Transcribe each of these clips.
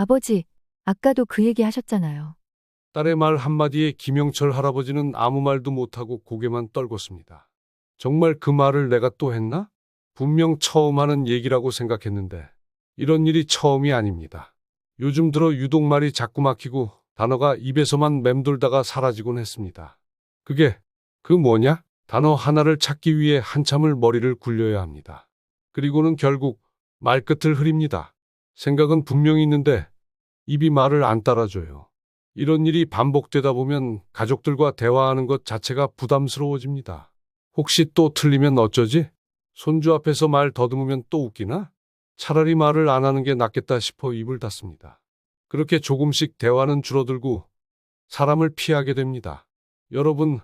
아버지, 아까도 그 얘기 하셨잖아요. 딸의 말 한마디에 김영철 할아버지는 아무 말도 못하고 고개만 떨궜습니다. 정말 그 말을 내가 또 했나? 분명 처음 하는 얘기라고 생각했는데 이런 일이 처음이 아닙니다. 요즘 들어 유독 말이 자꾸 막히고 단어가 입에서만 맴돌다가 사라지곤 했습니다. 그 뭐냐? 단어 하나를 찾기 위해 한참을 머리를 굴려야 합니다. 그리고는 결국 말끝을 흐립니다. 생각은 분명히 있는데 입이 말을 안 따라줘요. 이런 일이 반복되다 보면 가족들과 대화하는 것 자체가 부담스러워집니다. 혹시 또 틀리면 어쩌지? 손주 앞에서 말 더듬으면 또 웃기나? 차라리 말을 안 하는 게 낫겠다 싶어 입을 닫습니다. 그렇게 조금씩 대화는 줄어들고 사람을 피하게 됩니다. 여러분,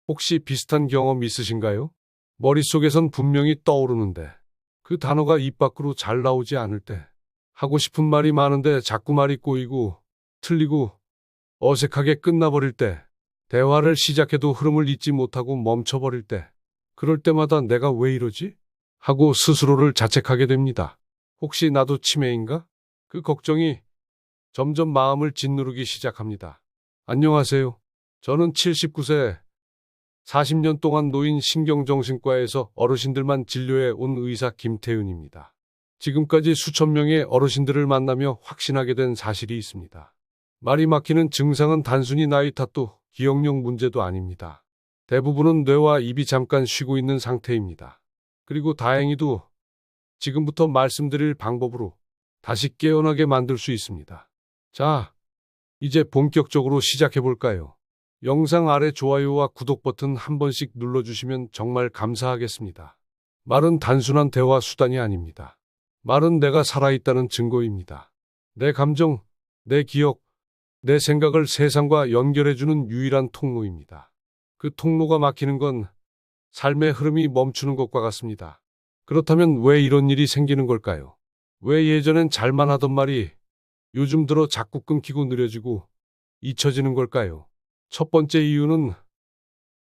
혹시 비슷한 경험 있으신가요? 머릿속에선 분명히 떠오르는데 그 단어가 입 밖으로 잘 나오지 않을 때, 하고 싶은 말이 많은데 자꾸 말이 꼬이고 틀리고 어색하게 끝나버릴 때, 대화를 시작해도 흐름을 잊지 못하고 멈춰버릴 때, 그럴 때마다 내가 왜 이러지? 하고 스스로를 자책하게 됩니다. 혹시 나도 치매인가? 그 걱정이 점점 마음을 짓누르기 시작합니다. 안녕하세요. 저는 79세, 40년 동안 노인 신경정신과에서 어르신들만 진료해 온 의사 김태윤입니다. 지금까지 수천 명의 어르신들을 만나며 확신하게 된 사실이 있습니다. 말이 막히는 증상은 단순히 나이 탓도 기억력 문제도 아닙니다. 대부분은 뇌와 입이 잠깐 쉬고 있는 상태입니다. 그리고 다행히도 지금부터 말씀드릴 방법으로 다시 깨어나게 만들 수 있습니다. 자, 이제 본격적으로 시작해 볼까요? 영상 아래 좋아요와 구독 버튼 한 번씩 눌러주시면 정말 감사하겠습니다. 말은 단순한 대화 수단이 아닙니다. 말은 내가 살아있다는 증거입니다. 내 감정, 내 기억, 내 생각을 세상과 연결해주는 유일한 통로입니다. 그 통로가 막히는 건 삶의 흐름이 멈추는 것과 같습니다. 그렇다면 왜 이런 일이 생기는 걸까요? 왜 예전엔 잘만 하던 말이 요즘 들어 자꾸 끊기고 느려지고 잊혀지는 걸까요? 첫 번째 이유는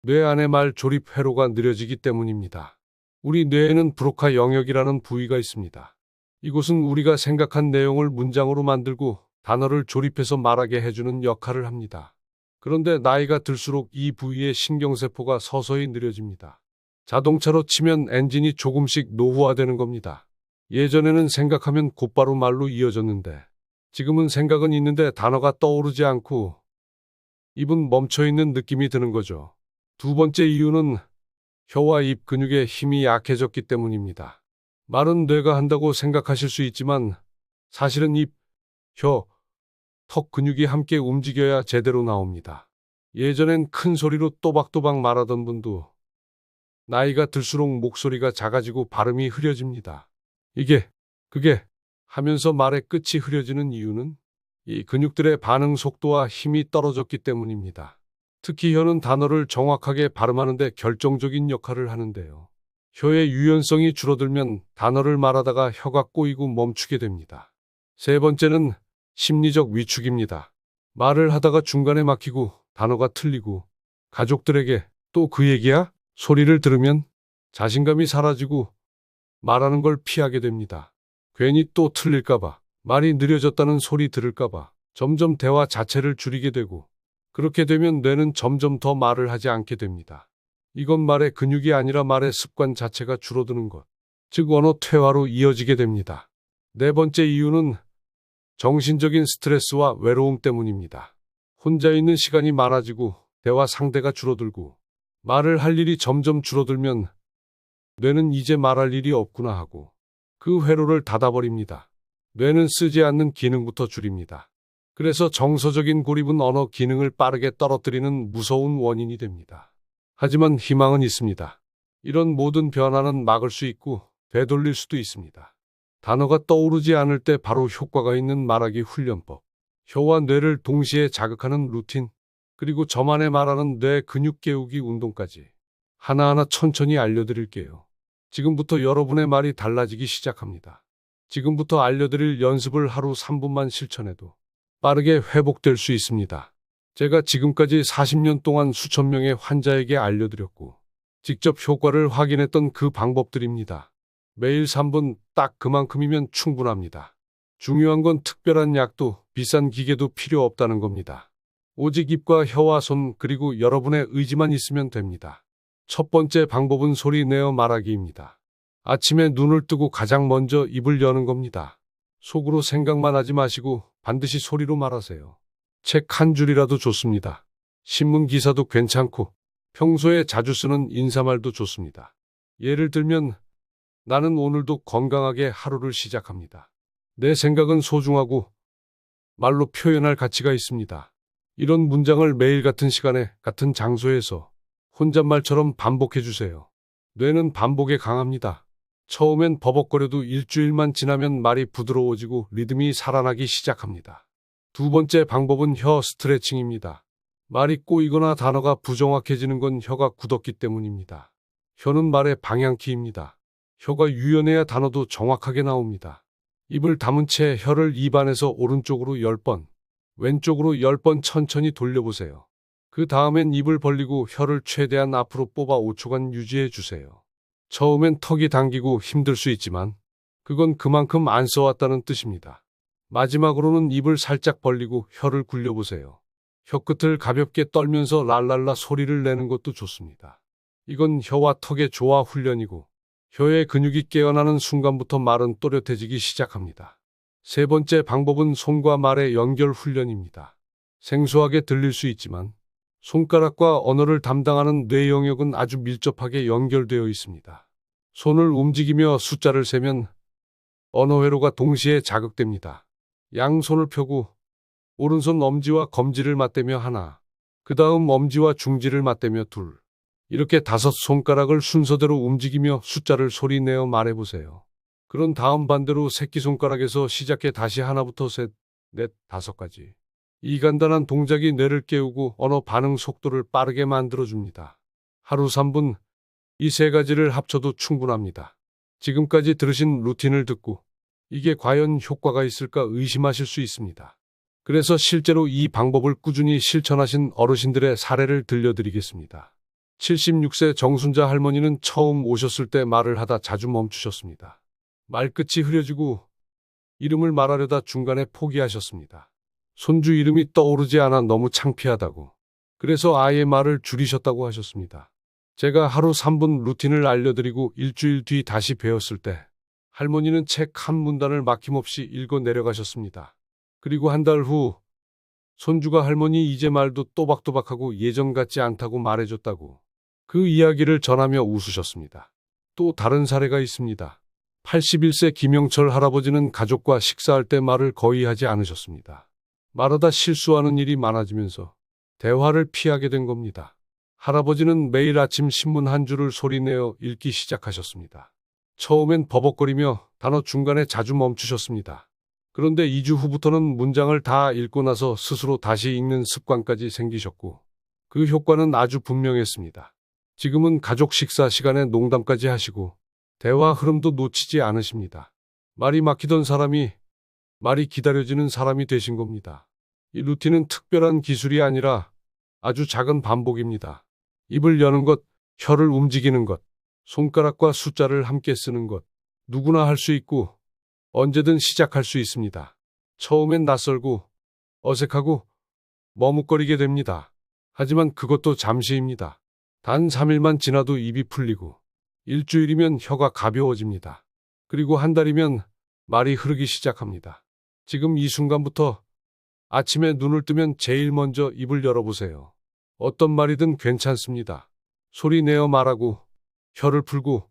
뇌 안의 말 조립 회로가 느려지기 때문입니다. 우리 뇌에는 브로카 영역이라는 부위가 있습니다. 이곳은 우리가 생각한 내용을 문장으로 만들고 단어를 조립해서 말하게 해주는 역할을 합니다. 그런데 나이가 들수록 이 부위의 신경세포가 서서히 느려집니다. 자동차로 치면 엔진이 조금씩 노후화되는 겁니다. 예전에는 생각하면 곧바로 말로 이어졌는데 지금은 생각은 있는데 단어가 떠오르지 않고 입은 멈춰있는 느낌이 드는 거죠. 두 번째 이유는 혀와 입 근육의 힘이 약해졌기 때문입니다. 말은 뇌가 한다고 생각하실 수 있지만 사실은 입, 혀, 턱 근육이 함께 움직여야 제대로 나옵니다. 예전엔 큰 소리로 또박또박 말하던 분도 나이가 들수록 목소리가 작아지고 발음이 흐려집니다. 그게 하면서 말의 끝이 흐려지는 이유는 이 근육들의 반응 속도와 힘이 떨어졌기 때문입니다. 특히 혀는 단어를 정확하게 발음하는 데 결정적인 역할을 하는데요. 혀의 유연성이 줄어들면 단어를 말하다가 혀가 꼬이고 멈추게 됩니다. 세 번째는 심리적 위축입니다. 말을 하다가 중간에 막히고 단어가 틀리고 가족들에게 또 그 얘기야? 소리를 들으면 자신감이 사라지고 말하는 걸 피하게 됩니다. 괜히 또 틀릴까봐, 말이 느려졌다는 소리 들을까봐 점점 대화 자체를 줄이게 되고 그렇게 되면 뇌는 점점 더 말을 하지 않게 됩니다. 이건 말의 근육이 아니라 말의 습관 자체가 줄어드는 것, 즉 언어 퇴화로 이어지게 됩니다. 네 번째 이유는 정신적인 스트레스와 외로움 때문입니다. 혼자 있는 시간이 많아지고 대화 상대가 줄어들고 말을 할 일이 점점 줄어들면 뇌는 이제 말할 일이 없구나 하고 그 회로를 닫아버립니다. 뇌는 쓰지 않는 기능부터 줄입니다. 그래서 정서적인 고립은 언어 기능을 빠르게 떨어뜨리는 무서운 원인이 됩니다. 하지만 희망은 있습니다. 이런 모든 변화는 막을 수 있고 되돌릴 수도 있습니다. 단어가 떠오르지 않을 때 바로 효과가 있는 말하기 훈련법, 혀와 뇌를 동시에 자극하는 루틴, 그리고 저만의 말하는 뇌 근육 깨우기 운동까지 하나하나 천천히 알려드릴게요. 지금부터 여러분의 말이 달라지기 시작합니다. 지금부터 알려드릴 연습을 하루 3분만 실천해도 빠르게 회복될 수 있습니다. 제가 지금까지 40년 동안 수천 명의 환자에게 알려드렸고 직접 효과를 확인했던 그 방법들입니다. 매일 3분 딱 그만큼이면 충분합니다. 중요한 건 특별한 약도 비싼 기계도 필요 없다는 겁니다. 오직 입과 혀와 손 그리고 여러분의 의지만 있으면 됩니다. 첫 번째 방법은 소리 내어 말하기입니다. 아침에 눈을 뜨고 가장 먼저 입을 여는 겁니다. 속으로 생각만 하지 마시고 반드시 소리로 말하세요. 책 한 줄이라도 좋습니다. 신문 기사도 괜찮고 평소에 자주 쓰는 인사말도 좋습니다. 예를 들면 나는 오늘도 건강하게 하루를 시작합니다. 내 생각은 소중하고 말로 표현할 가치가 있습니다. 이런 문장을 매일 같은 시간에 같은 장소에서 혼잣말처럼 반복해 주세요. 뇌는 반복에 강합니다. 처음엔 버벅거려도 일주일만 지나면 말이 부드러워지고 리듬이 살아나기 시작합니다. 두 번째 방법은 혀 스트레칭입니다. 말이 꼬이거나 단어가 부정확해지는 건 혀가 굳었기 때문입니다. 혀는 말의 방향키입니다. 혀가 유연해야 단어도 정확하게 나옵니다. 입을 다문 채 혀를 입안에서 오른쪽으로 10번, 왼쪽으로 10번 천천히 돌려보세요. 그 다음엔 입을 벌리고 혀를 최대한 앞으로 뽑아 5초간 유지해 주세요. 처음엔 턱이 당기고 힘들 수 있지만 그건 그만큼 안 써왔다는 뜻입니다. 마지막으로는 입을 살짝 벌리고 혀를 굴려보세요. 혀끝을 가볍게 떨면서 랄랄라 소리를 내는 것도 좋습니다. 이건 혀와 턱의 조화 훈련이고 혀의 근육이 깨어나는 순간부터 말은 또렷해지기 시작합니다. 세 번째 방법은 손과 말의 연결 훈련입니다. 생소하게 들릴 수 있지만 손가락과 언어를 담당하는 뇌 영역은 아주 밀접하게 연결되어 있습니다. 손을 움직이며 숫자를 세면 언어 회로가 동시에 자극됩니다. 양손을 펴고 오른손 엄지와 검지를 맞대며 하나, 그 다음 엄지와 중지를 맞대며 둘. 이렇게 5 손가락을 순서대로 움직이며 숫자를 소리내어 말해보세요. 그런 다음 반대로 새끼손가락에서 시작해 다시 하나부터 셋, 넷, 5까지. 이 간단한 동작이 뇌를 깨우고 언어 반응 속도를 빠르게 만들어줍니다. 하루 3분, 이 3가지를 합쳐도 충분합니다. 지금까지 들으신 루틴을 듣고 이게 과연 효과가 있을까 의심하실 수 있습니다. 그래서 실제로 이 방법을 꾸준히 실천하신 어르신들의 사례를 들려드리겠습니다. 76세 정순자 할머니는 처음 오셨을 때 말을 하다 자주 멈추셨습니다. 말끝이 흐려지고 이름을 말하려다 중간에 포기하셨습니다. 손주 이름이 떠오르지 않아 너무 창피하다고. 그래서 아예 말을 줄이셨다고 하셨습니다. 제가 하루 3분 루틴을 알려드리고 일주일 뒤 다시 배웠을 때 할머니는 책 한 문단을 막힘없이 읽어 내려가셨습니다. 그리고 한 달 후 손주가 할머니 이제 말도 또박또박하고 예전 같지 않다고 말해줬다고 그 이야기를 전하며 웃으셨습니다. 또 다른 사례가 있습니다. 81세 김영철 할아버지는 가족과 식사할 때 말을 거의 하지 않으셨습니다. 말하다 실수하는 일이 많아지면서 대화를 피하게 된 겁니다. 할아버지는 매일 아침 신문 한 줄을 소리내어 읽기 시작하셨습니다. 처음엔 버벅거리며 단어 중간에 자주 멈추셨습니다. 그런데 2주 후부터는 문장을 다 읽고 나서 스스로 다시 읽는 습관까지 생기셨고 그 효과는 아주 분명했습니다. 지금은 가족 식사 시간에 농담까지 하시고 대화 흐름도 놓치지 않으십니다. 말이 막히던 사람이 말이 기다려지는 사람이 되신 겁니다. 이 루틴은 특별한 기술이 아니라 아주 작은 반복입니다. 입을 여는 것, 혀를 움직이는 것, 손가락과 숫자를 함께 쓰는 것. 누구나 할 수 있고 언제든 시작할 수 있습니다. 처음엔 낯설고 어색하고 머뭇거리게 됩니다. 하지만 그것도 잠시입니다. 단 3일만 지나도 입이 풀리고 일주일이면 혀가 가벼워집니다. 그리고 한 달이면 말이 흐르기 시작합니다. 지금 이 순간부터 아침에 눈을 뜨면 제일 먼저 입을 열어보세요. 어떤 말이든 괜찮습니다. 소리 내어 말하고 혀를 풀고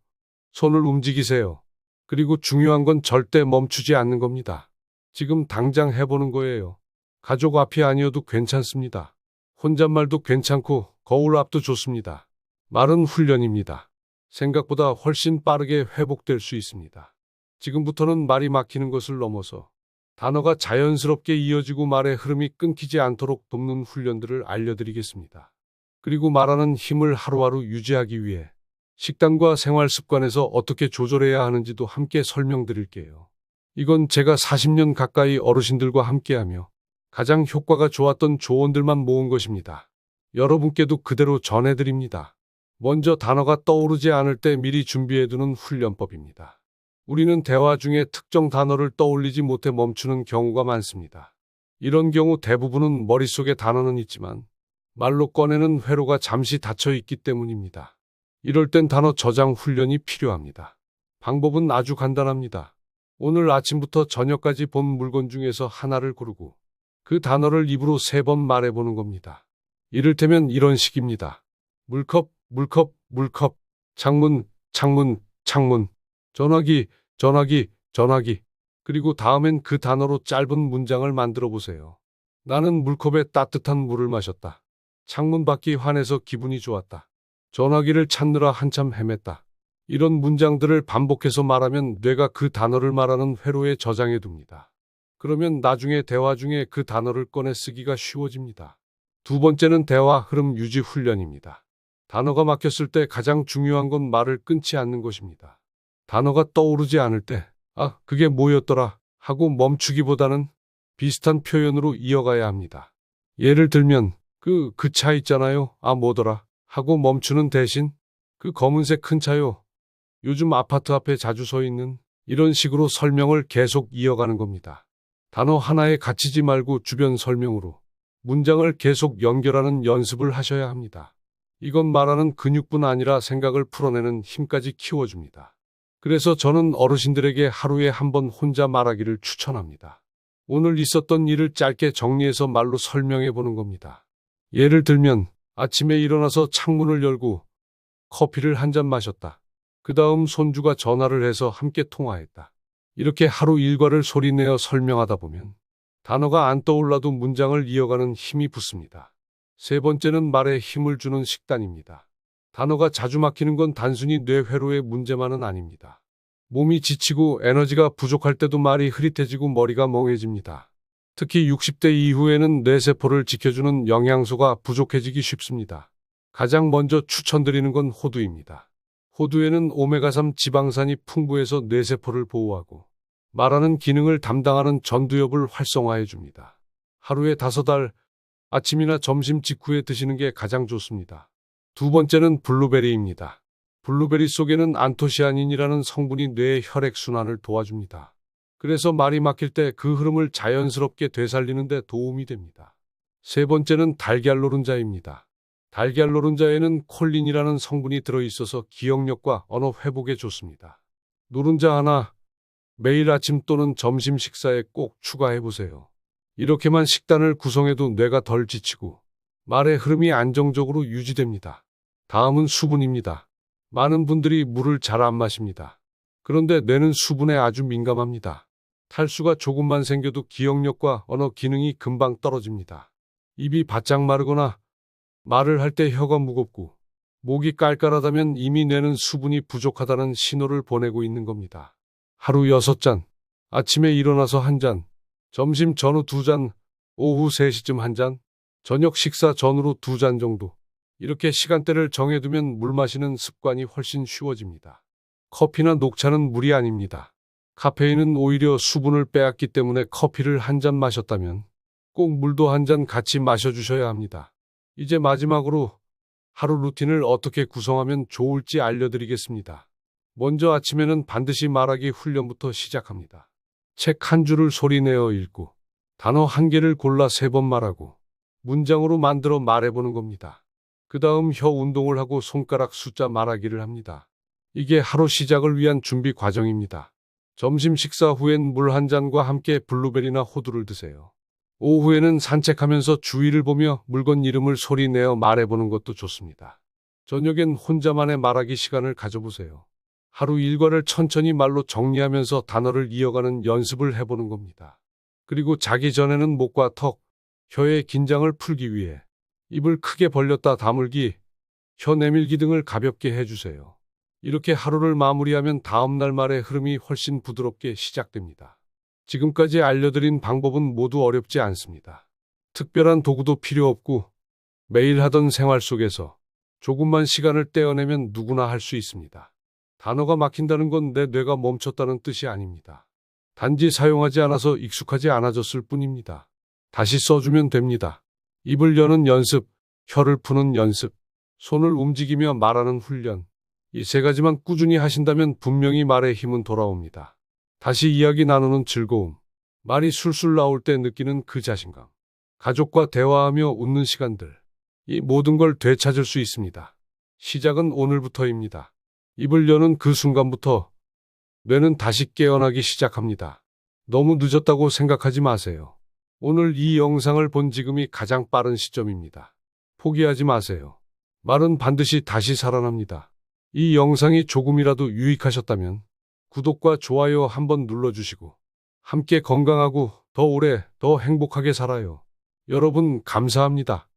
손을 움직이세요. 그리고 중요한 건 절대 멈추지 않는 겁니다. 지금 당장 해보는 거예요. 가족 앞이 아니어도 괜찮습니다. 혼잣말도 괜찮고 거울 앞도 좋습니다. 말은 훈련입니다. 생각보다 훨씬 빠르게 회복될 수 있습니다. 지금부터는 말이 막히는 것을 넘어서 단어가 자연스럽게 이어지고 말의 흐름이 끊기지 않도록 돕는 훈련들을 알려드리겠습니다. 그리고 말하는 힘을 하루하루 유지하기 위해 식단과 생활 습관에서 어떻게 조절해야 하는지도 함께 설명드릴게요. 이건 제가 40년 가까이 어르신들과 함께하며 가장 효과가 좋았던 조언들만 모은 것입니다. 여러분께도 그대로 전해드립니다. 먼저 단어가 떠오르지 않을 때 미리 준비해두는 훈련법입니다. 우리는 대화 중에 특정 단어를 떠올리지 못해 멈추는 경우가 많습니다. 이런 경우 대부분은 머릿속에 단어는 있지만 말로 꺼내는 회로가 잠시 닫혀 있기 때문입니다. 이럴 땐 단어 저장 훈련이 필요합니다. 방법은 아주 간단합니다. 오늘 아침부터 저녁까지 본 물건 중에서 하나를 고르고 그 단어를 입으로 3번 말해보는 겁니다. 이를테면 이런 식입니다. 물컵, 물컵, 물컵, 창문, 창문, 창문, 전화기, 전화기, 전화기. 그리고 다음엔 그 단어로 짧은 문장을 만들어 보세요. 나는 물컵에 따뜻한 물을 마셨다. 창문 밖이 환해서 기분이 좋았다. 전화기를 찾느라 한참 헤맸다. 이런 문장들을 반복해서 말하면 뇌가 그 단어를 말하는 회로에 저장해 둡니다. 그러면 나중에 대화 중에 그 단어를 꺼내 쓰기가 쉬워집니다. 두 번째는 대화 흐름 유지 훈련입니다. 단어가 막혔을 때 가장 중요한 건 말을 끊지 않는 것입니다. 단어가 떠오르지 않을 때, 아, 그게 뭐였더라 하고 멈추기보다는 비슷한 표현으로 이어가야 합니다. 예를 들면, 그 차 있잖아요. 아, 뭐더라 하고 멈추는 대신, 그 검은색 큰 차요. 요즘 아파트 앞에 자주 서 있는, 이런 식으로 설명을 계속 이어가는 겁니다. 단어 하나에 갇히지 말고 주변 설명으로 문장을 계속 연결하는 연습을 하셔야 합니다. 이건 말하는 근육뿐 아니라 생각을 풀어내는 힘까지 키워줍니다. 그래서 저는 어르신들에게 하루에 한 번 혼자 말하기를 추천합니다. 오늘 있었던 일을 짧게 정리해서 말로 설명해 보는 겁니다. 예를 들면 아침에 일어나서 창문을 열고 커피를 한 잔 마셨다. 그 다음 손주가 전화를 해서 함께 통화했다. 이렇게 하루 일과를 소리내어 설명하다 보면 단어가 안 떠올라도 문장을 이어가는 힘이 붙습니다. 세 번째는 말에 힘을 주는 식단입니다. 단어가 자주 막히는 건 단순히 뇌 회로의 문제만은 아닙니다. 몸이 지치고 에너지가 부족할 때도 말이 흐릿해지고 머리가 멍해집니다. 특히 60대 이후에는 뇌세포를 지켜주는 영양소가 부족해지기 쉽습니다. 가장 먼저 추천드리는 건 호두입니다. 호두에는 오메가3 지방산이 풍부해서 뇌세포를 보호하고 말하는 기능을 담당하는 전두엽을 활성화해 줍니다. 하루에 5알, 아침이나 점심 직후에 드시는 게 가장 좋습니다. 두 번째는 블루베리입니다. 블루베리 속에는 안토시아닌이라는 성분이 뇌의 혈액순환을 도와줍니다. 그래서 말이 막힐 때 그 흐름을 자연스럽게 되살리는 데 도움이 됩니다. 세 번째는 달걀 노른자입니다. 달걀 노른자에는 콜린이라는 성분이 들어있어서 기억력과 언어 회복에 좋습니다. 노른자 하나 매일 아침 또는 점심 식사에 꼭 추가해보세요. 이렇게만 식단을 구성해도 뇌가 덜 지치고 말의 흐름이 안정적으로 유지됩니다. 다음은 수분입니다. 많은 분들이 물을 잘 안 마십니다. 그런데 뇌는 수분에 아주 민감합니다. 탈수가 조금만 생겨도 기억력과 언어 기능이 금방 떨어집니다. 입이 바짝 마르거나 말을 할 때 혀가 무겁고 목이 깔깔하다면 이미 뇌는 수분이 부족하다는 신호를 보내고 있는 겁니다. 하루 6잔, 아침에 일어나서 1잔, 점심 전후 2잔, 오후 3시쯤 1잔, 저녁 식사 전후로 2잔 정도. 이렇게 시간대를 정해두면 물 마시는 습관이 훨씬 쉬워집니다. 커피나 녹차는 물이 아닙니다. 카페인은 오히려 수분을 빼앗기 때문에 커피를 1잔 마셨다면 꼭 물도 1잔 같이 마셔주셔야 합니다. 이제 마지막으로 하루 루틴을 어떻게 구성하면 좋을지 알려드리겠습니다. 먼저 아침에는 반드시 말하기 훈련부터 시작합니다. 책 한 줄을 소리내어 읽고 단어 1개를 골라 3번 말하고 문장으로 만들어 말해보는 겁니다. 그 다음 혀 운동을 하고 손가락 숫자 말하기를 합니다. 이게 하루 시작을 위한 준비 과정입니다. 점심 식사 후엔 물 1잔과 함께 블루베리나 호두를 드세요. 오후에는 산책하면서 주위를 보며 물건 이름을 소리내어 말해보는 것도 좋습니다. 저녁엔 혼자만의 말하기 시간을 가져보세요. 하루 일과를 천천히 말로 정리하면서 단어를 이어가는 연습을 해보는 겁니다. 그리고 자기 전에는 목과 턱, 혀의 긴장을 풀기 위해 입을 크게 벌렸다 다물기, 혀 내밀기 등을 가볍게 해주세요. 이렇게 하루를 마무리하면 다음날 말의 흐름이 훨씬 부드럽게 시작됩니다. 지금까지 알려드린 방법은 모두 어렵지 않습니다. 특별한 도구도 필요 없고 매일 하던 생활 속에서 조금만 시간을 떼어내면 누구나 할 수 있습니다. 단어가 막힌다는 건 내 뇌가 멈췄다는 뜻이 아닙니다. 단지 사용하지 않아서 익숙하지 않아졌을 뿐입니다. 다시 써주면 됩니다. 입을 여는 연습, 혀를 푸는 연습, 손을 움직이며 말하는 훈련. 이 세 가지만 꾸준히 하신다면 분명히 말의 힘은 돌아옵니다. 다시 이야기 나누는 즐거움, 말이 술술 나올 때 느끼는 그 자신감, 가족과 대화하며 웃는 시간들, 이 모든 걸 되찾을 수 있습니다. 시작은 오늘부터입니다. 입을 여는 그 순간부터 뇌는 다시 깨어나기 시작합니다. 너무 늦었다고 생각하지 마세요. 오늘 이 영상을 본 지금이 가장 빠른 시점입니다. 포기하지 마세요. 말은 반드시 다시 살아납니다. 이 영상이 조금이라도 유익하셨다면 구독과 좋아요 한번 눌러주시고 함께 건강하고 더 오래 더 행복하게 살아요. 여러분 감사합니다.